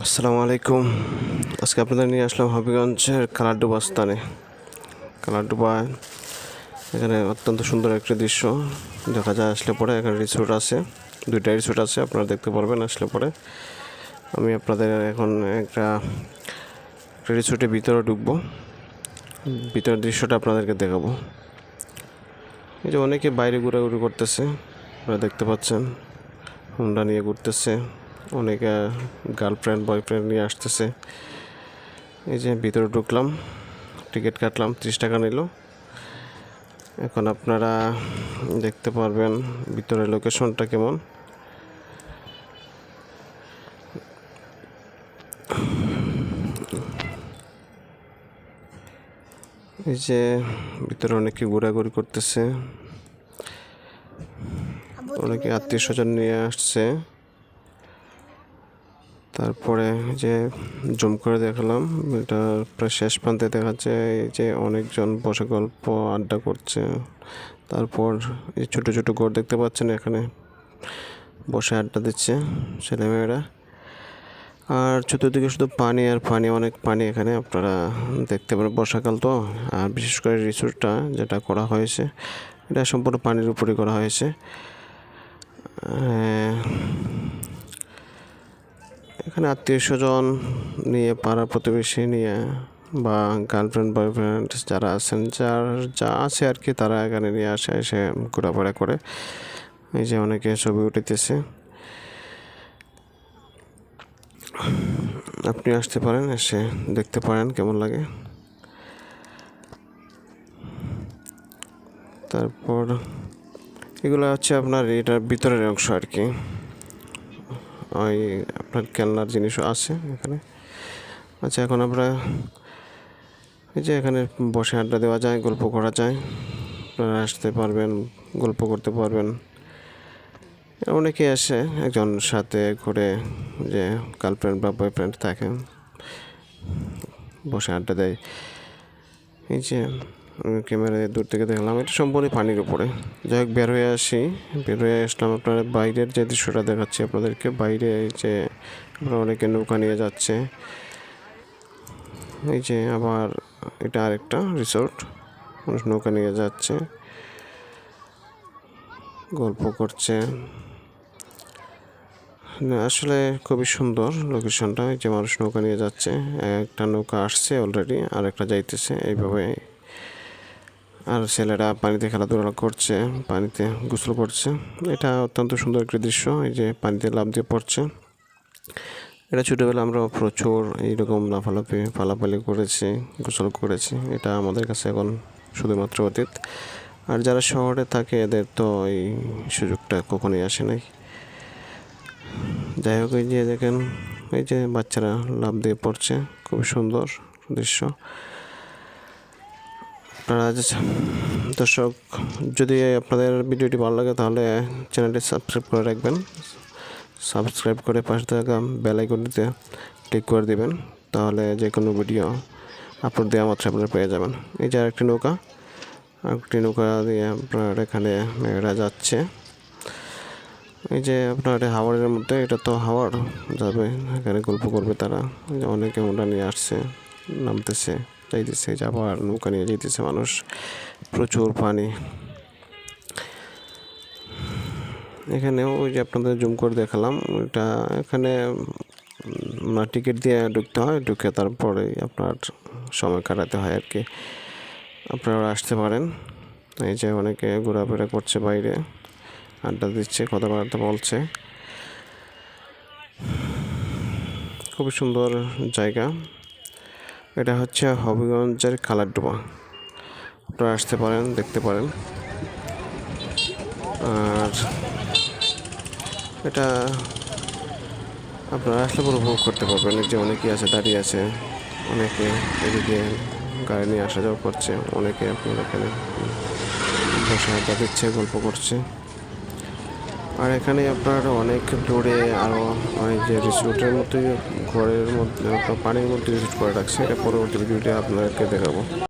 আসসালামু আলাইকুম। আজকে আপনাদের নিয়ে আসলাম হবিগঞ্জের কালারডুবা স্থানে। কালারডুবা এখানে অত্যন্ত সুন্দর একটি দৃশ্য দেখা যায় আসলে পরে। এখানে রিসোর্ট আছে, দুইটা রিসোর্ট আছে, আপনারা দেখতে পারবেন আসলে পরে। আমি আপনাদের এখন একটা রিসোর্টের ভিতরে ঢুকবো, ভিতরের দৃশ্যটা আপনাদেরকে দেখাবো। এই যে অনেকে বাইরে ঘোরাঘুরি করতেছে, আপনারা দেখতে পাচ্ছেন, হুন্ডা নিয়ে ঘুরতেছে, অনেকে গার্লফ্রেন্ড বয়ফ্রেন্ড নিয়ে আসতেছে। এই যে ভিতরে ঢুকলাম, টিকিট কাটলাম, 30 টাকা নিল। এখন আপনারা দেখতে পারবেন ভিতরের লোকেশনটা কেমন। এই যে ভিতরে অনেকে ঘোরাঘুরি করতেছে, অনেকে আত্মীয় স্বজন নিয়ে আসছে। তারপরে যে জুম করে দেখালাম, এটা প্রায় শেষ প্রান্তে দেখাচ্ছে। এই যে অনেকজন বসে গল্প আড্ডা করছে। তারপর এই ছোটো ছোটো ঘর দেখতে পাচ্ছেন, এখানে বসে আড্ডা দিচ্ছে ছেলেমেয়েরা। আর চতুর্দিকে শুধু পানি আর পানি, অনেক পানি এখানে আপনারা দেখতে পারেন। বর্ষাকাল তো, আর বিশেষ করে রিসোর্টটা যেটা করা হয়েছে এটা সম্পূর্ণ পানির উপরে করা হয়েছে। এখানে আত্মীয় স্বজন নিয়ে, পাড়া প্রতিবেশী নিয়ে, বা গার্লফ্রেন্ড বয়ফ্রেন্ড যারা আছেন, যা আছে আর কি, তারা এখানে নিয়ে এসে ঘোরাফেরা করে। এই যে অনেকে ছবি উঠেতেছে। আপনি আসতে পারেন, এসে দেখতে পারেন কেমন লাগে। তারপর এগুলো হচ্ছে আপনার এটার ভিতরের অংশ আর কি। ওই আপনার খেলনার জিনিসও আছে এখানে। আচ্ছা, এখন আমরা এই যে এখানে বসে আড্ডা দেওয়া যায়, গল্প করা যায়। আপনারা আসতে পারবেন, গল্প করতে পারবেন। অনেকে আসে একজন সাথে করে, যে গার্লফ্রেন্ড বা বয়ফ্রেন্ড থাকে, বসে আড্ডা দেয়। এই যে ক্যামেরায় দূর থেকে দেখলাম, এটা সম্পূর্ণ পানির উপরে। যাই হোক, বের হয়ে আসলাম। আপনারা বাইরের যে দৃশ্যটা দেখাচ্ছি আপনাদেরকে। বাইরে এই যে আপনারা অনেকে নৌকা নিয়ে যাচ্ছে। এই যে আবার এটা আরেকটা রিসোর্ট, মানুষ নৌকা নিয়ে যাচ্ছে, গল্প করছে। আসলে খুবই সুন্দর লোকেশনটা। এই যে মানুষ নৌকা নিয়ে যাচ্ছে, একটা নৌকা আসছে অলরেডি, আর একটা যাইতেছে, এইভাবে। আর ছেলেরা পানিতে খেলাধুলা করছে, পানিতে গোসল করছে। এটা অত্যন্ত সুন্দর একটি দৃশ্য। এই যে পানিতে লাফ দিয়ে পড়ছে। এটা ছোটোবেলা আমরা প্রচুর এইরকম ফালাফালি করেছি, গোসল করেছি। এটা আমাদের কাছে এখন শুধুমাত্র অতীত। আর যারা শহরে থাকে এদের তো এই সুযোগটা কখনোই আসে নাই। যাই হোক, এই যে দেখেন, এই যে বাচ্চারা লাফ দিয়ে পড়ছে, খুবই সুন্দর দৃশ্য। আপনারা দর্শক, যদি আপনাদের ভিডিওটি ভালো লাগে তাহলে চ্যানেলটি সাবস্ক্রাইব করে রাখবেন। সাবস্ক্রাইব করে পাশে থাকা বেল আইকনটিতে ক্লিক করে দিবেন, তাহলে যে কোনো ভিডিও আপলোড দেওয়া মাত্র আপনারা পেয়ে যাবেন। এই যে আরেকটি নৌকা দিয়ে আপনার এখানে মেয়েরা যাচ্ছে। এই যে আপনার হাওড়ের মধ্যে, এটা তো হাওড় যাবে, এখানে গল্প করবে তারা। অনেকে ওটা নিয়ে আসছে, নামতেছে, যাইতেছে, যে আবার নৌকা নিয়ে যাইতেছে মানুষ। প্রচুর পানি এখানেও। ওই যে আপনাদের জুম করে দেখালাম, এটা এখানে টিকিট দিয়ে ঢুকতে হয়, ঢুকে তারপরে আপনার সময় কাটাতে হয় আর কি। আপনারা আসতে পারেন। এই যে অনেকে ঘোরাফেরা করছে বাইরে, আড্ডা দিচ্ছে, কথাবার্তা বলছে। খুবই সুন্দর জায়গা। এটা হচ্ছে হবিগঞ্জের কালারডুবা। আপনারা আসতে পারেন, দেখতে পারেন। আর এটা আপনারা আসলে পুরো উপভোগ করতে পারবেন। যে অনেকেই আছে, দাঁড়িয়ে আছে, অনেকে এদিকে গাড়ি নিয়ে আসা যাওয়া করছে, অনেকে আপনার এখানে বসে আড্ডা দিচ্ছে, গল্প করছে। আর এখানে আপনার অনেক দূরে আরও ওই যে রিসোর্টের মতোই ঘরের মধ্যে, পানির মধ্যে রিসোর্ট করে রাখছে। এটা পরবর্তী ভিডিওতে আপনাদেরকে দেখাবো।